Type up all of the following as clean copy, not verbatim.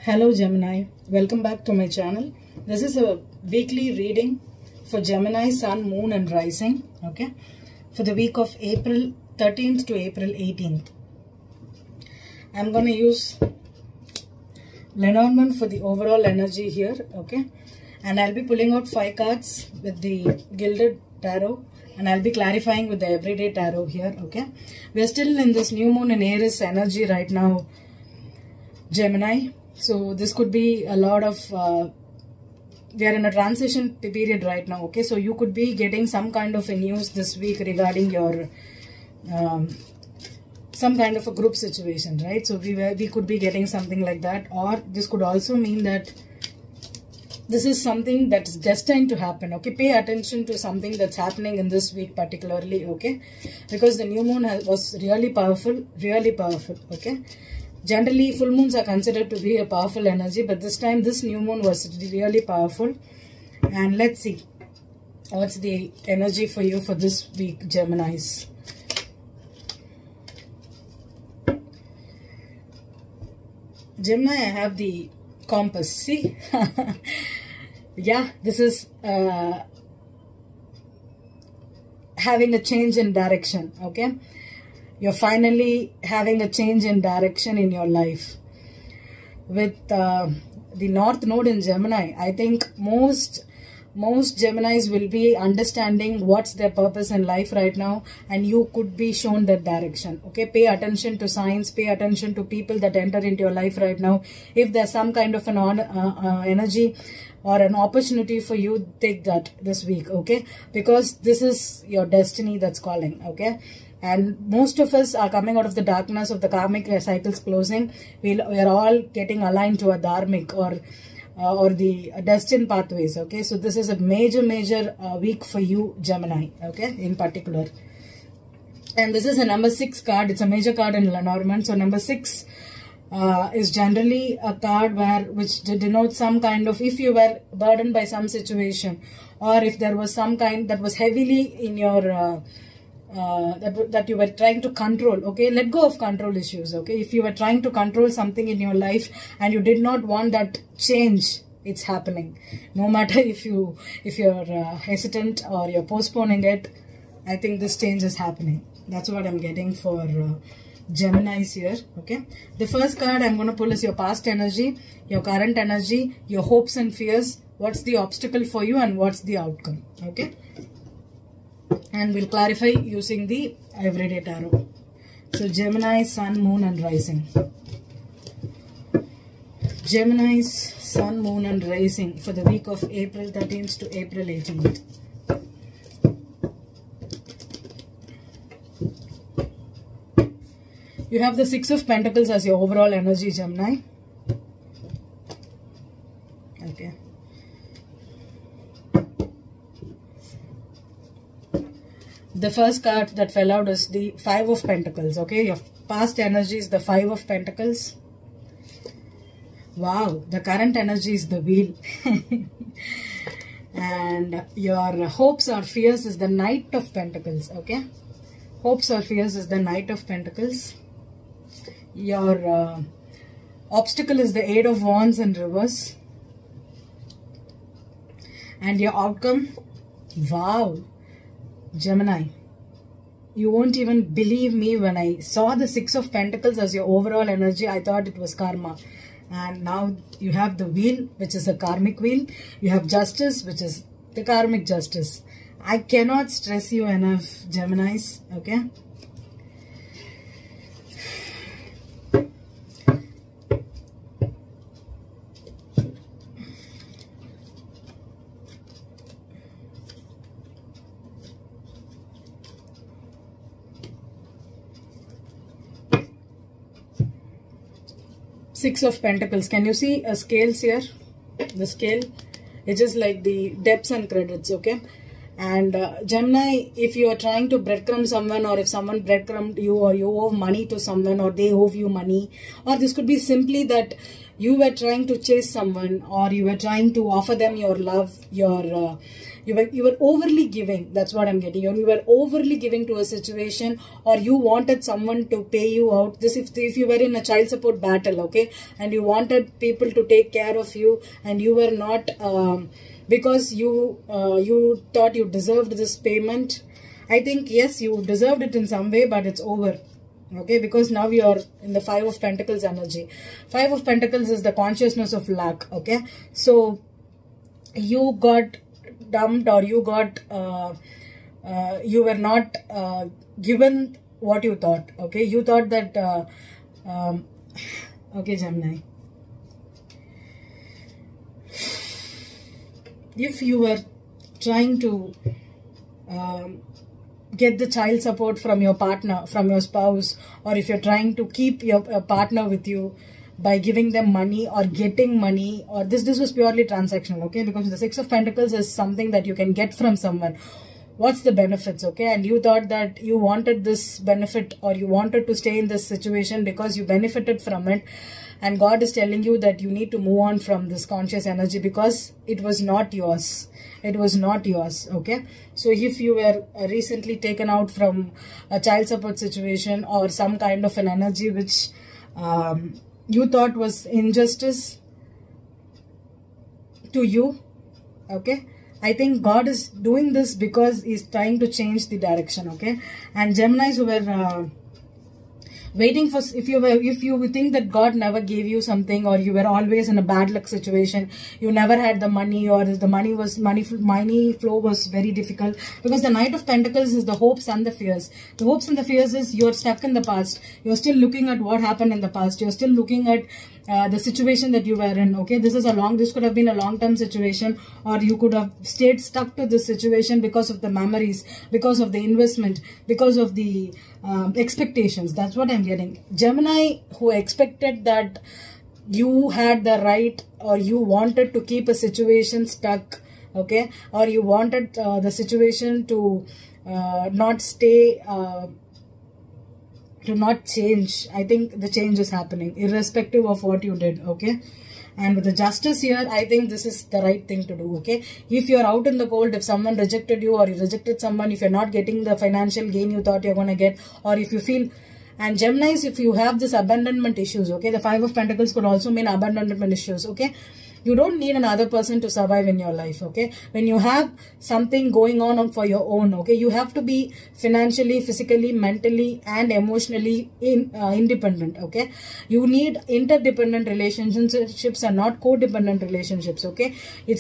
Hello Gemini, welcome back to my channel. This is a weekly reading for Gemini Sun, Moon and Rising, okay, for the week of April 13th to April 18th. I'm going to use Lenormand for the overall energy here, okay, and I'll be pulling out 5 cards with the Gilded Tarot and I'll be clarifying with the Everyday Tarot here, okay. We're still in this new moon in Aries energy right now, Gemini. So this could be a lot of, we are in a transition period right now, okay. So you could be getting some kind of a news this week regarding your, some kind of a group situation, right? So we could be getting something like that, or this could also mean that this is something that's destined to happen, okay. Pay attention to something that's happening in this week particularly, okay, because the new moon was really powerful, okay. Generally, full moons are considered to be a powerful energy, but this time this new moon was really powerful. And let's see what's the energy for you for this week, Geminis. Gemini, I have the compass. See? Yeah, this is having a change in direction, okay? You're finally having a change in direction in your life. With the North Node in Gemini, I think most Geminis will be understanding what's their purpose in life right now, and you could be shown that direction, okay. Pay attention to signs, pay attention to people that enter into your life right now. If there's some kind of an energy or an opportunity for you, take that this week, okay, because this is your destiny that's calling, okay. And most of us are coming out of the darkness of the karmic cycles closing. We are all getting aligned to a dharmic or the destined pathways, okay. So this is a major week for you, Gemini, okay, in particular. And this is a number 6 card. It's a major card in Lenormand. So number 6 is generally a card which denotes some kind of, if you were burdened by some situation, or if there was some kind that was heavily in your that you were trying to control, okay. Let go of control issues, okay. If you were trying to control something in your life and you did not want that change, it's happening. No matter if you're hesitant or you're postponing it, I think this change is happening. That's what I'm getting for Geminis here, okay. The first card I'm going to pull is your past energy, your current energy, your hopes and fears. What's the obstacle for you and what's the outcome, okay. And we'll clarify using the Everyday Tarot. So Gemini, Sun, Moon and Rising. Gemini's Sun, Moon and Rising for the week of April 13th to April 18th. You have the 6 of Pentacles as your overall energy, Gemini. Okay. The first card that fell out is the 5 of Pentacles, okay. Your past energy is the 5 of Pentacles. Wow, the current energy is the Wheel. And your hopes or fears is the Knight of Pentacles, okay. Hopes or fears is the Knight of Pentacles. Your obstacle is the 8 of Wands in reverse. And your outcome, wow, Gemini, you won't even believe me, when I saw the 6 of Pentacles as your overall energy, I thought it was karma. And now you have the Wheel, which is a karmic wheel. You have Justice, which is the karmic justice. I cannot stress you enough, Geminis, okay. Six of Pentacles. Can you see a scales here? The scale, it is like the debts and credits, okay. And Gemini, if you are trying to breadcrumb someone, or if someone breadcrumbed you, or you owe money to someone, or they owe you money, or this could be simply that you were trying to chase someone, or you were trying to offer them your love, your you were overly giving. That's what I'm getting. You were overly giving to a situation, or you wanted someone to pay you out. This if you were in a child support battle, okay, and you wanted people to take care of you, and you were not because you thought you deserved this payment. I think yes, you deserved it in some way, but it's over. Okay, because now you are in the 5 of Pentacles energy. 5 of Pentacles is the consciousness of lack. Okay, so you got dumped, or you got you were not given what you thought. Okay, you thought that okay, Gemini, if you were trying to get the child support from your partner, from your spouse, or if you're trying to keep your partner with you by giving them money or getting money, or this was purely transactional, okay, because the 6 of Pentacles is something that you can get from someone. What's the benefits, okay? And you thought that you wanted this benefit, or you wanted to stay in this situation because you benefited from it, and God is telling you that you need to move on from this conscious energy because it was not yours. It was not yours, okay? So if you were recently taken out from a child support situation, or some kind of an energy which you thought was injustice to you, okay, I think God is doing this because He's trying to change the direction, okay? And Geminis who were waiting for, if you think that God never gave you something, or you were always in a bad luck situation, you never had the money, or the money flow was very difficult, because the Knight of Pentacles is the hopes and the fears. The hopes and the fears is you're stuck in the past. You're still looking at what happened in the past. You're still looking at the situation that you were in, okay? This could have been a long-term situation, or you could have stayed stuck to this situation because of the memories, because of the investment, because of the expectations. That's what I'm getting. Gemini who expected that you had the right, or you wanted to keep a situation stuck, okay, or you wanted the situation to not stay, to not change. I think the change is happening irrespective of what you did, okay? And with the Justice here, I think this is the right thing to do, okay? If you're out in the cold, if someone rejected you, or you rejected someone, if you're not getting the financial gain you thought you're going to get, or if you feel, and Geminis, if you have this abandonment issues, okay, the 5 of Pentacles could also mean abandonment issues, okay? You don't need another person to survive in your life, okay? When you have something going on for your own, okay, you have to be financially, physically, mentally, and emotionally independent, okay? You need interdependent relationships and not codependent relationships, okay?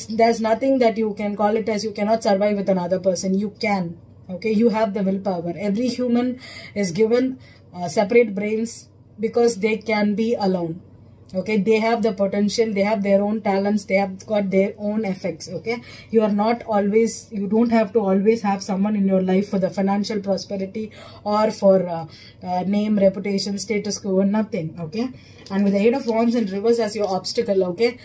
There's nothing that you can call it as you cannot survive with another person. You can, okay? You have the willpower. Every human is given separate brains because they can be alone. Okay, they have the potential, they have their own talents, they have got their own effects, okay? You don't have to always have someone in your life for the financial prosperity, or for name, reputation, status quo, nothing, okay? And with the 8 of Wands in reverse as your obstacle, okay?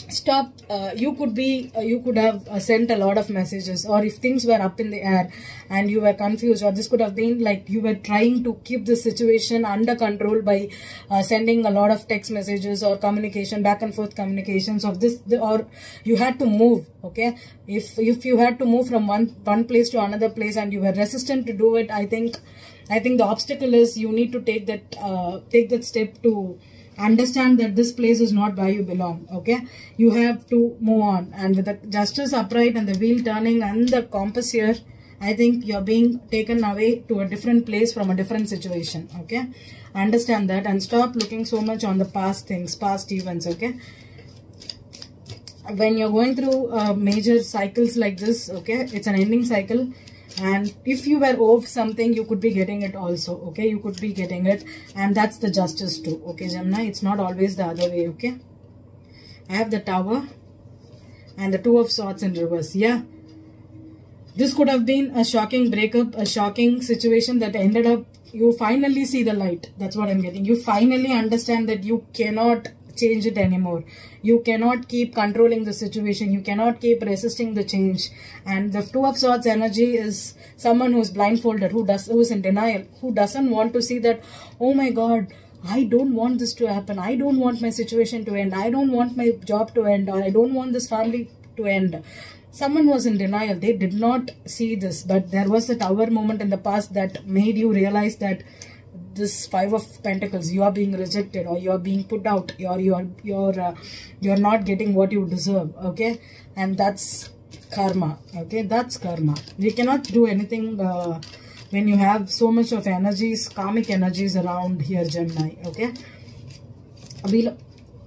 Stop. You could have sent a lot of messages, or if things were up in the air and you were confused, or this could have been like you were trying to keep the situation under control by sending a lot of text messages or communication, back and forth communications of this, or you had to move, okay? If you had to move from one place to another place and you were resistant to do it, I think the obstacle is you need to take that step to understand that this place is not where you belong, okay? You have to move on. And with the Justice upright and the wheel turning and the compass here, I think you're being taken away to a different place from a different situation, okay? Understand that and stop looking so much on the past things, past events, okay? When you're going through major cycles like this, okay, it's an ending cycle. And if you were owed something, you could be getting it also, okay? You could be getting it, and that's the Justice too, okay, Gemini? It's not always the other way, okay? I have the Tower and the 2 of Swords in reverse, yeah? This could have been a shocking breakup, a shocking situation that ended up, you finally see the light. That's what I'm getting. You finally understand that you cannot change it anymore. You cannot keep controlling the situation. You cannot keep resisting the change. And the Two of Swords energy is someone who is blindfolded, who is in denial, who doesn't want to see that, oh my God, I don't want this to happen. I don't want my situation to end. I don't want my job to end, or I don't want this family to end. Someone was in denial. They did not see this, but there was a Tower moment in the past that made you realize that this Five of Pentacles, you are being rejected, or you are being put out, you're not getting what you deserve. Okay, and that's karma. Okay, that's karma. We cannot do anything when you have so much of energies, karmic energies around here, Gemini. Okay,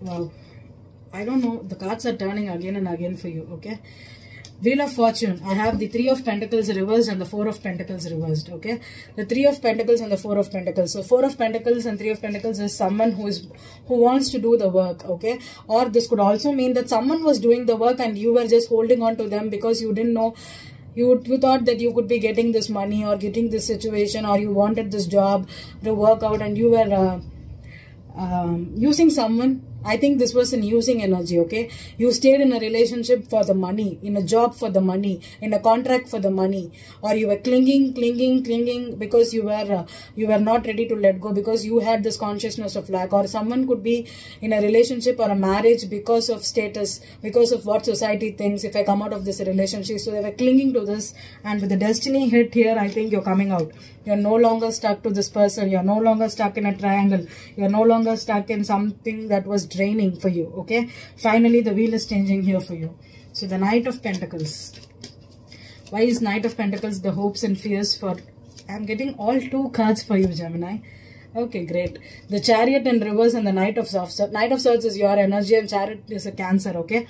wow, I don't know, the cards are turning again and again for you. Okay, Wheel of Fortune, I have the Three of Pentacles reversed and the Four of Pentacles reversed. Okay, the Three of Pentacles and the Four of Pentacles. So Four of Pentacles and Three of Pentacles is someone who wants to do the work. Okay, or this could also mean that someone was doing the work and you were just holding on to them because you didn't know, you thought that you could be getting this money or getting this situation, or you wanted this job to work out, and you were using someone. I think this was an using energy. Okay, you stayed in a relationship for the money, in a job for the money, in a contract for the money, or you were clinging because you were not ready to let go, because you had this consciousness of lack. Or someone could be in a relationship or a marriage because of status, because of what society thinks if I come out of this relationship. So they were clinging to this, and with the destiny hit here, I think you're coming out. You're no longer stuck to this person. You're no longer stuck in a triangle. You're no longer stuck in something that was draining for you. Okay, finally the wheel is changing here for you. So the Knight of Pentacles. Why is Knight of Pentacles the hopes and fears for? I'm getting all two cards for you, Gemini. Okay, great. The Chariot in reverse and the Knight of Swords. Knight of Swords is your energy and Chariot is a Cancer. Okay,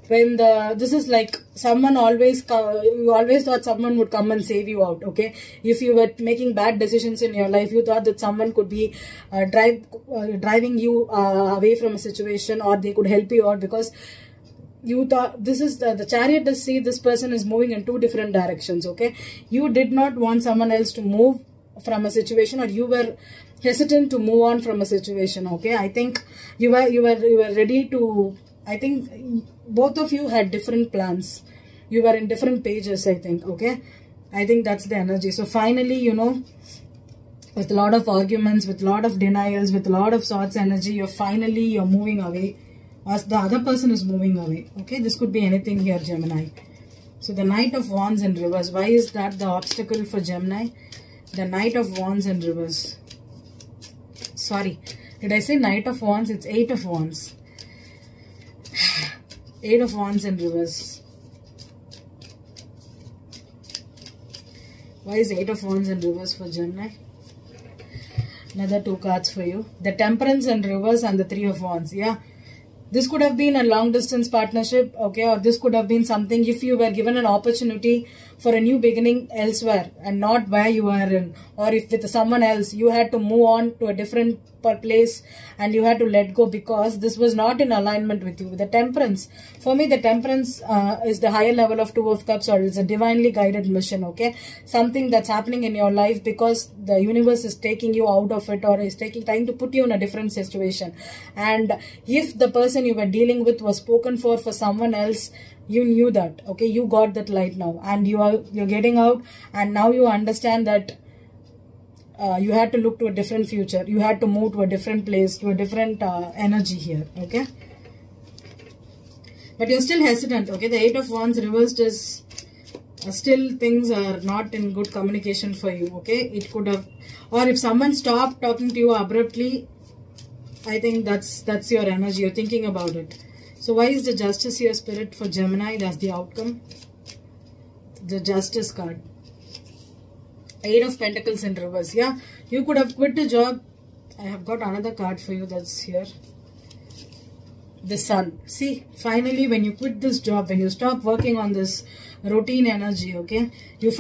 when this is like someone you always thought someone would come and save you out. Okay, if you were making bad decisions in your life, you thought that someone could be driving you away from a situation, or they could help you out, because you thought this is the Chariot does see this person is moving in two different directions. Okay, you did not want someone else to move from a situation, or you were hesitant to move on from a situation. Okay, I think you were ready to. I think both of you had different plans. You were in different pages, I think. Okay, I think that's the energy. So finally, you know, with a lot of arguments, with a lot of denials, with a lot of Swords energy, you're moving away, as the other person is moving away. Okay, this could be anything here, Gemini. So the Knight of Wands in reverse. Why is that the obstacle for Gemini? The Knight of Wands in reverse. Sorry, did I say Knight of Wands? It's Eight of Wands. Eight of Wands in reverse. Why is Eight of Wands in reverse for Gemini? Another two cards for you. The Temperance in reverse and the Three of Wands. Yeah, this could have been a long distance partnership. Okay, or this could have been something if you were given an opportunity for a new beginning elsewhere and not where you are in, or if with someone else you had to move on to a different place and you had to let go because this was not in alignment with you. The Temperance, for me, the Temperance is the higher level of Two of Cups, or it's a divinely guided mission. Okay, something that's happening in your life because the universe is taking you out of it, or is trying to put you in a different situation. And if the person you were dealing with was spoken for someone else, you knew that. Okay, you got that light now, and you're getting out, and now you understand that you had to look to a different future. You had to move to a different place, to a different energy here. Okay, but you're still hesitant. Okay, the Eight of Wands reversed is still things are not in good communication for you. Okay, it could have, or if someone stopped talking to you abruptly, I think that's your energy. You're thinking about it. So why is the Justice here, Spirit, for Gemini? That's the outcome. The Justice card. Eight of Pentacles in reverse. Yeah, you could have quit the job. I have got another card for you that's here. The Sun. See, finally, when you quit this job, when you stop working on this routine energy, okay, you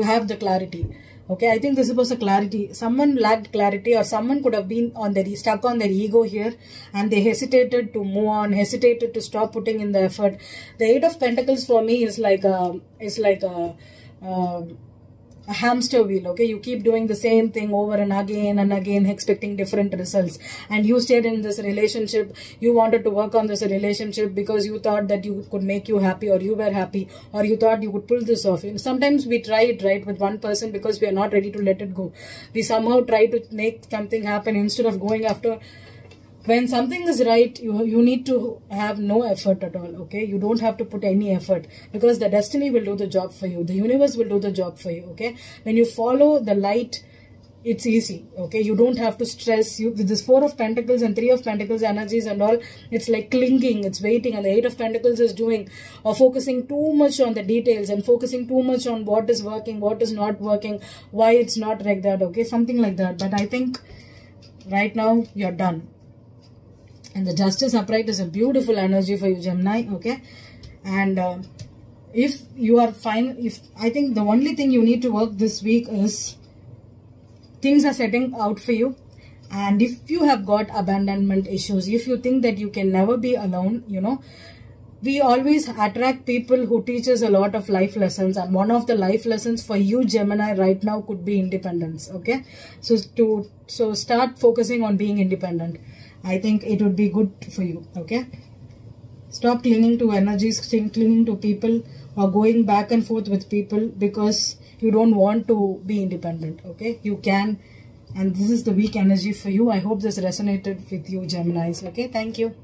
have the clarity. Okay, I think this was a clarity. Someone lacked clarity, or someone could have been stuck on their ego here, and they hesitated to move on, hesitated to stop putting in the effort. The Eight of Pentacles for me is like a a hamster wheel, okay? You keep doing the same thing over and again, expecting different results. And you stayed in this relationship, you wanted to work on this relationship because you thought that you could make you happy, or you were happy, or you thought you could pull this off. Sometimes we try it, right, with one person because we are not ready to let it go. We somehow try to make something happen instead of going after. When something is right, you need to have no effort at all, okay? You don't have to put any effort because the destiny will do the job for you. The universe will do the job for you, okay? When you follow the light, it's easy, okay? You don't have to stress. With this 4 of Pentacles and 3 of Pentacles energies and all, it's like clinging, it's waiting. And the 8 of Pentacles is doing or focusing too much on the details and focusing too much on what is working, what is not working, why it's not like that, okay? Something like that. But I think right now you're done. And the Justice upright is a beautiful energy for you, Gemini, okay? And if you are fine, I think the only thing you need to work this week is things are setting out for you. And if you have got abandonment issues, if you think that you can never be alone, you know, we always attract people who teach us a lot of life lessons. And one of the life lessons for you, Gemini, right now could be independence, okay? So start focusing on being independent. I think it would be good for you, okay? Stop clinging to energies, clinging to people, or going back and forth with people because you don't want to be independent, okay? You can, and this is the weak energy for you. I hope this resonated with you, Geminis, okay? Thank you.